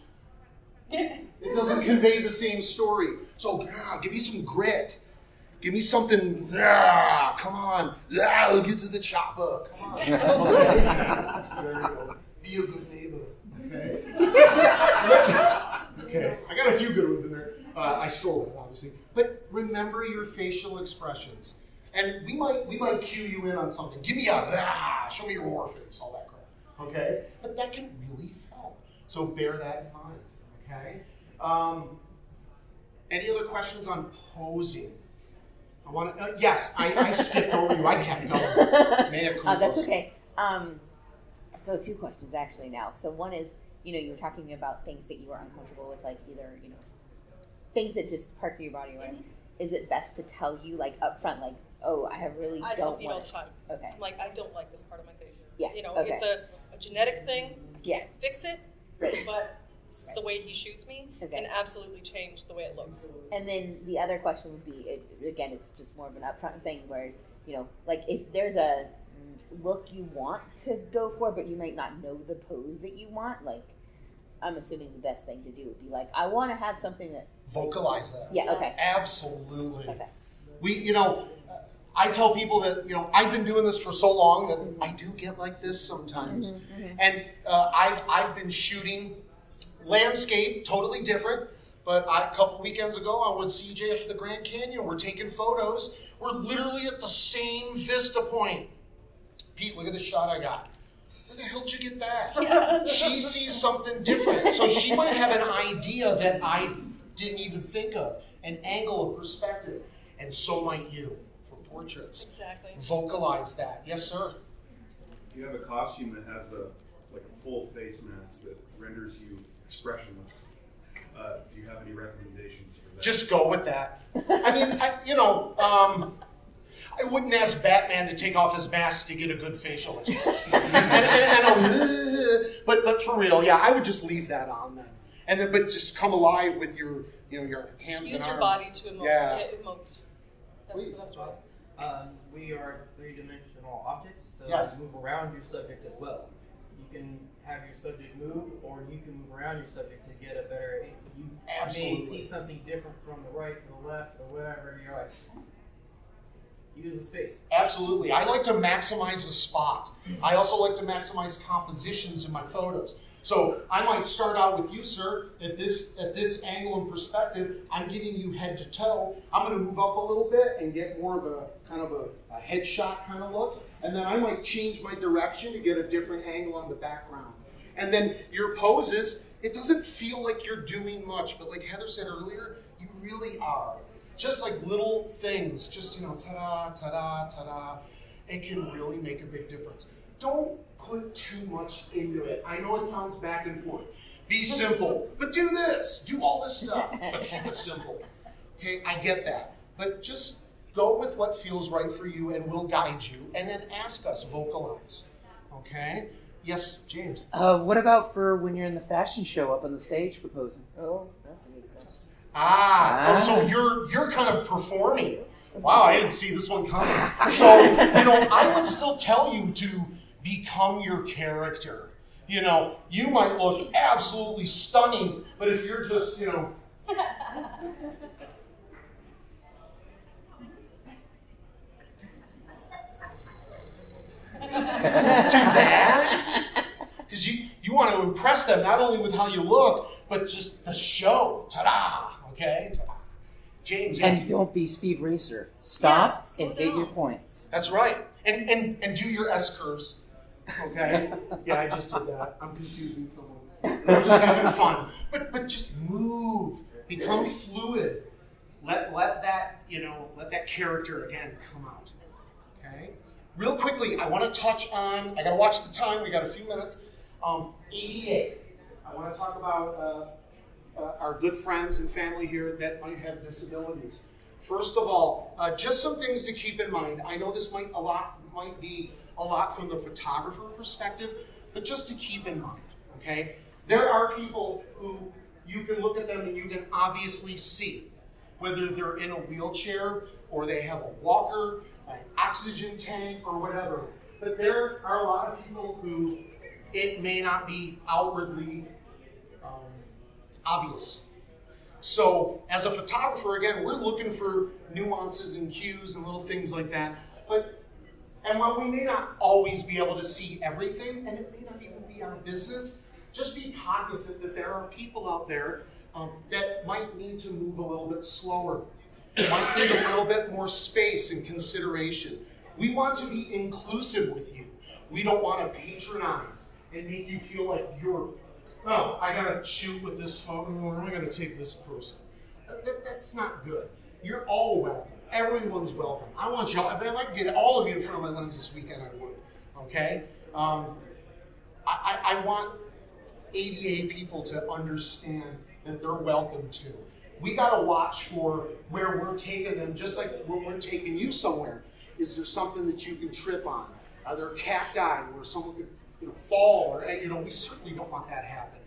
it doesn't convey the same story. So give me some grit. Give me something. Come on. We'll get to the chopper. Come on. Okay. There you go. Be a good neighbor. Okay. Okay. I got a few good ones in there. I stole it, obviously. But remember your facial expressions. And we might cue you in on something. Give me a show me your war face, all that crap. Okay? But that can really help. So bear that in mind. Okay? Any other questions on posing? I want to. Yes, I skipped over you. I kept going. That's okay. So 2 questions actually now. So one is, you were talking about things that you were uncomfortable with, like either, things that just parts of your body, right? Mm-hmm. Is it best to tell you, like, up front, like, oh, I tell people all the time. Okay. I'm like, I don't like this part of my face. Yeah. Okay. It's a genetic thing. Yeah. Can't fix it, right. But the way he shoots me can absolutely change the way it looks. And then the other question would be, again, it's just more of an upfront thing where, like if there's a look you want to go for, but you might not know the pose that you want, like, I'm assuming the best thing to do would be like, I want to have something that... Vocalize that. Yeah, okay. Absolutely. Okay. I tell people that, I've been doing this for so long that I do get like this sometimes. Mm-hmm, mm-hmm. And I've been shooting landscape, totally different. But a couple weekends ago, I was CJ up at the Grand Canyon. We're taking photos. We're literally at the same vista point. Pete, look at the shot I got. Where the hell did you get that? She sees something different. So she might have an idea that I didn't even think of. an angle, a perspective, and so might you for portraits. Exactly. Vocalize that. Yes, sir? You have a costume that has a full face mask that renders you expressionless. Do you have any recommendations for that? Just go with that. I mean, I wouldn't ask Batman to take off his mask to get a good facial expression. But for real, yeah, I would just leave that on then. But just come alive with your hands and arms. Use your body to emote. Yeah. Emote. Please. That's right. We are three-dimensional objects, so Yes. you move around your subject as well. You can have your subject move, or you can move around your subject to get a better aim. You Absolutely. may see something different from the right to the left, or whatever. You're like, use the space. Absolutely. I like to maximize the spot. I also like to maximize compositions in my photos. So I might start out with you, sir, at this angle and perspective. I'm getting you head to toe. I'm going to move up a little bit and get more of a kind of a headshot kind of look. And then I might change my direction to get a different angle on the background. And then your poses, it doesn't feel like you're doing much, but like Heather said earlier, you really are. Just like little things, just, ta-da, ta-da, ta-da. It can really make a big difference. Don't put too much into it. I know it sounds back and forth. Be simple, but do this. Do all this stuff, but keep it simple. Okay, I get that. But just go with what feels right for you, and we'll guide you. And then ask us, vocalize. Okay? Yes, James? What about for when you're in the fashion show up on the stage proposing? Oh, that's a good question. So you're kind of performing. Wow, I didn't see this one coming. So, I would still tell you to become your character. You might look absolutely stunning, but if you're just, do that. Because you want to impress them not only with how you look, but just the show. Ta-da! Okay? Ta-da. James. And don't be Speed Racer. Stop and hit your points. That's right. And do your S curves. Okay? Yeah, I just did that. I'm confusing someone. I'm just having fun. But just move. Become fluid. Let that, let that character again come out. Okay? Real quickly, I want to touch on, I got to watch the time, we got a few minutes. ADA. I want to talk about our good friends and family here that might have disabilities. First of all, just some things to keep in mind. I know this might be a lot from the photographer perspective, but just to keep in mind, okay? There are people who you can look at them and you can obviously see whether they're in a wheelchair or they have a walker, an oxygen tank, or whatever. But there are a lot of people who it may not be outwardly obvious. So as a photographer, again, we're looking for nuances and cues and little things like that. And while we may not always be able to see everything, and it may not even be our business, just be cognizant that there are people out there that might need to move a little bit slower, might need a little bit more space and consideration. We want to be inclusive with you. We don't want to patronize and make you feel like you're, I gotta shoot with this photo, or am I gonna take this person? That's not good. You're all welcome. Everyone's welcome. I want y'all, if I could get all of you in front of my lens this weekend, I would. Okay? I want ADA people to understand that they're welcome too. We gotta watch for where we're taking them, just like when we're taking you somewhere. Is there something that you can trip on? Are there cacti where someone could fall? Or we certainly don't want that to happen.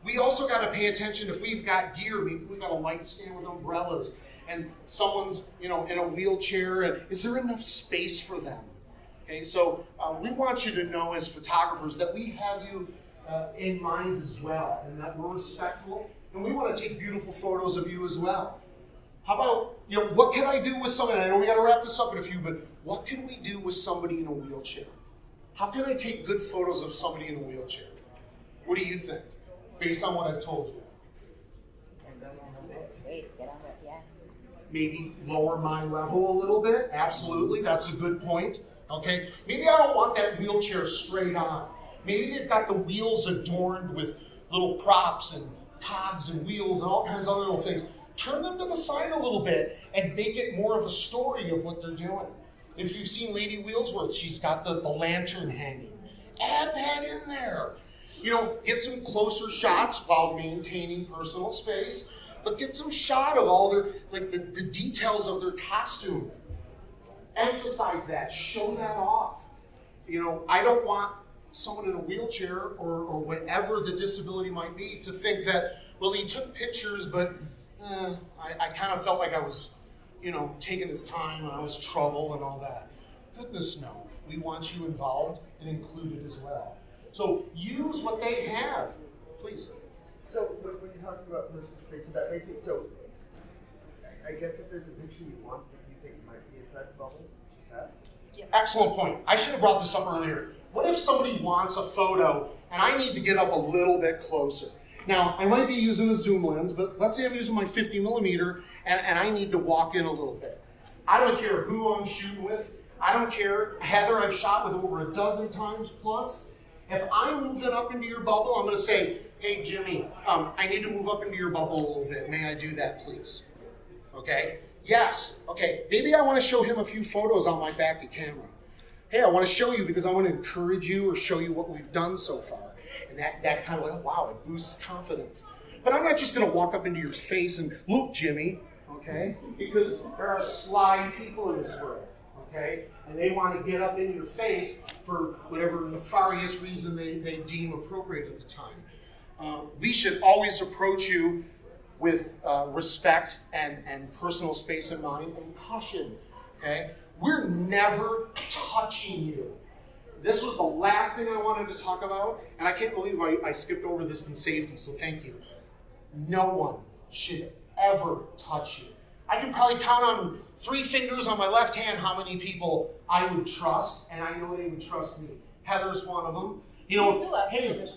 We also got to pay attention if we've got gear. We've got a light stand with umbrellas, and someone's in a wheelchair. And is there enough space for them? Okay, so we want you to know as photographers that we have you in mind as well, and that we're respectful, and we want to take beautiful photos of you as well. How about, what can I do with someone? I know we got to wrap this up in a few, but what can we do with somebody in a wheelchair? How can I take good photos of somebody in a wheelchair? What do you think, based on what I've told you? Maybe lower my level a little bit. Absolutely, that's a good point. Okay, maybe I don't want that wheelchair straight on. Maybe they've got the wheels adorned with little props and cogs and wheels and all kinds of other little things. turn them to the side a little bit and make it more of a story of what they're doing. If you've seen Lady Wheelsworth, she's got the lantern hanging. Add that in there. You know, get some closer shots while maintaining personal space, but get some shot of all their, like the details of their costume. Emphasize that, show that off. You know, I don't want someone in a wheelchair or whatever the disability might be to think that, well, he took pictures, but I kind of felt like I was, you know, taking his time and I was trouble and all that. Goodness no. We want you involved and included as well. So use what they have, please. So when you're talking about personal space, so that makes me, so I guess if there's a picture you want that you think might be inside the bubble, just ask. Yeah. Excellent point. I should have brought this up earlier. What if somebody wants a photo and I need to get up a little bit closer? Now, I might be using a zoom lens, but let's say I'm using my 50 millimeter and I need to walk in a little bit. I don't care who I'm shooting with. I don't care. Heather, I've shot with over a dozen times plus. If I'm moving up into your bubble, I'm going to say, hey, Jimmy, I need to move up into your bubble a little bit. May I do that, please? Okay? Yes. Okay. Maybe I want to show him a few photos on my back of camera. Hey, I want to show you because I want to encourage you or show you what we've done so far. And that kind of like, wow, it boosts confidence. But I'm not just going to walk up into your face and, look, Jimmy, okay? Because there are sly people in this world, okay? And they want to get up in your face for whatever nefarious reason they deem appropriate at the time. We should always approach you with respect and personal space in mind and caution, okay? We're never touching you. This was the last thing I wanted to talk about, and I can't believe I skipped over this in safety, so thank you. No one should ever touch you. I can probably count on 3 fingers on my left hand how many people I would trust, and I know they would trust me. Heather's one of them. You know, hey,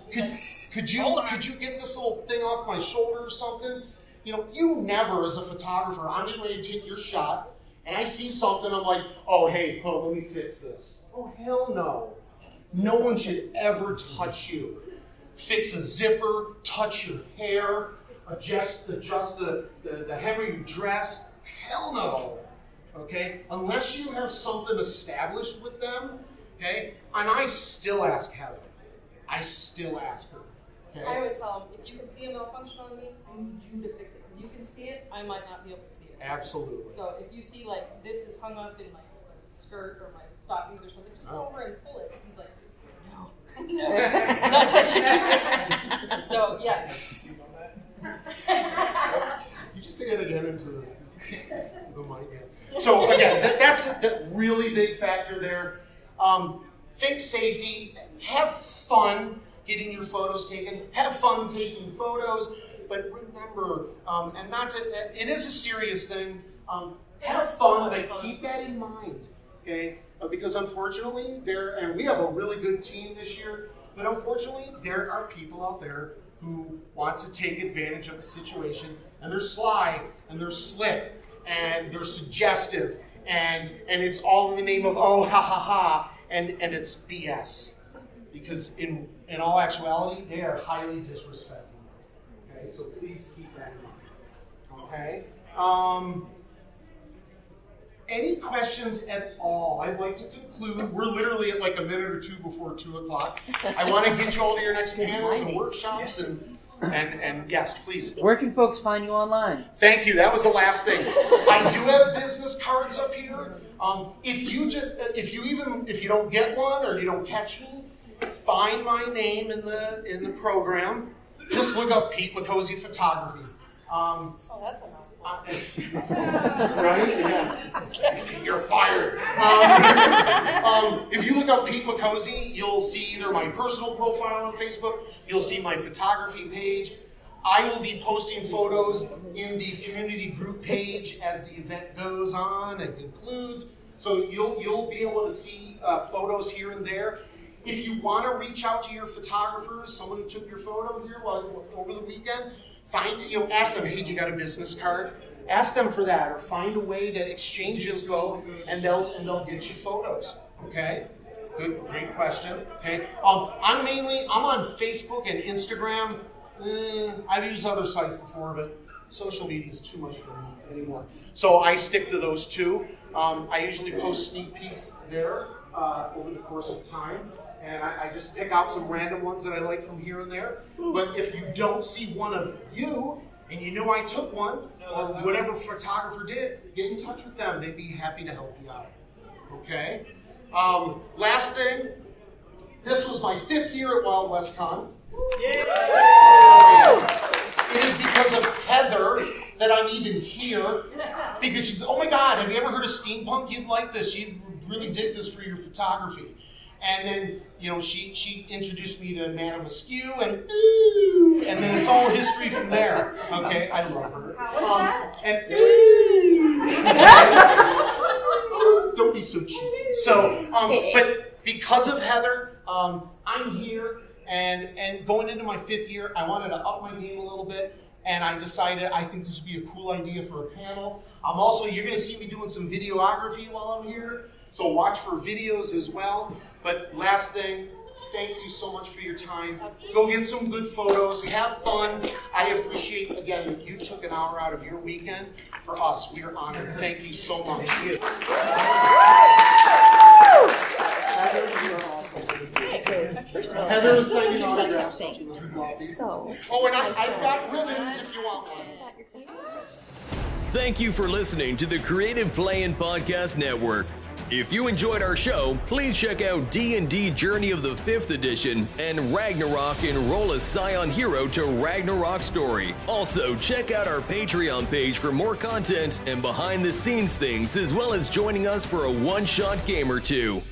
could you get this little thing off my shoulder or something? You know, you never, as a photographer, I'm getting ready to take your shot, and I see something, I'm like, oh, hey, let me fix this. Oh, hell no. No one should ever touch you. Fix a zipper, touch your hair, adjust the hem of your dress. Hell no. Okay? Unless you have something established with them, okay? And I still ask Heather. I still ask her. Okay? I always tell them, if you can see a malfunction on me, I need you to fix it. If you can see it, I might not be able to see it. Absolutely. So if you see, like, this is hung up in my skirt or my stockings or something, just go over and pull it. He's like, no. No. Not touching it. So, yes. You just say it again into the mic. Yeah. So, again, that's a really big factor there. Think safety. Have fun getting your photos taken. Have fun taking photos. But remember, and not to, it is a serious thing. Have fun, but keep that in mind, okay? Because unfortunately, and we have a really good team this year, but unfortunately, there are people out there who want to take advantage of a situation, and they're sly, and they're slick, and they're suggestive, and it's all in the name of, oh, ha, ha, ha, and it's BS. Because in all actuality, they are highly disrespectful. Okay, so please keep that in mind. Okay? Any questions at all? I'd like to conclude. We're literally at like a minute or two before 2 o'clock. I want to get you all to your next panels and workshops and yes, please. Where can folks find you online? Thank you. That was the last thing. I do have business cards up here. If you don't get one or you don't catch me, find my name in the program. Just look up Pete Mecozzi Photography. Oh, that's enough. Right? Yeah. You're fired. If you look up Pete Mecozzi, you'll see either my personal profile on Facebook, you'll see my photography page. I will be posting photos in the community group page as the event goes on and concludes. So you'll be able to see photos here and there. If you want to reach out to your photographers, someone who took your photo here over the weekend, ask them, hey, do you got a business card? Ask them for that, or find a way to exchange info, and they'll get you photos. Okay, great question. Okay, I'm on Facebook and Instagram. I've used other sites before, but social media is too much for me anymore. So I stick to those two. I usually post sneak peeks there over the course of time. And I just pick out some random ones that I like from here and there. But if you don't see one of you, and you know I took one, or whatever photographer did, get in touch with them. They'd be happy to help you out. Okay? Last thing, this was my 5th year at Wild West Con. It is because of Heather that I'm even here. Because she's, oh my God, have you ever heard of Steampunk? You'd like this. You'd really dig this for your photography. And then, you know, she introduced me to Madame Askew, and ooh, and then it's all history from there. Okay, I love her. And ooh, don't be so cheeky. So, but because of Heather, I'm here, and going into my 5th year, I wanted to up my game a little bit, and I decided I think this would be a cool idea for a panel. You're going to see me doing some videography while I'm here. So watch for videos as well. But last thing, thank you so much for your time. Go get some good photos. Have fun. I appreciate, again, that you took an hour out of your weekend. For us, we are honored. Thank you so much. Heather was signing autographs. Oh, and I've got ribbons if you want one. Thank you for listening to the Creative Play-In Podcast Network. If you enjoyed our show, please check out D&D Journey of the 5th Edition and Ragnarok Enroll a Scion Hero to Ragnarok Story. Also, check out our Patreon page for more content and behind-the-scenes things, as well as joining us for a one-shot game or two.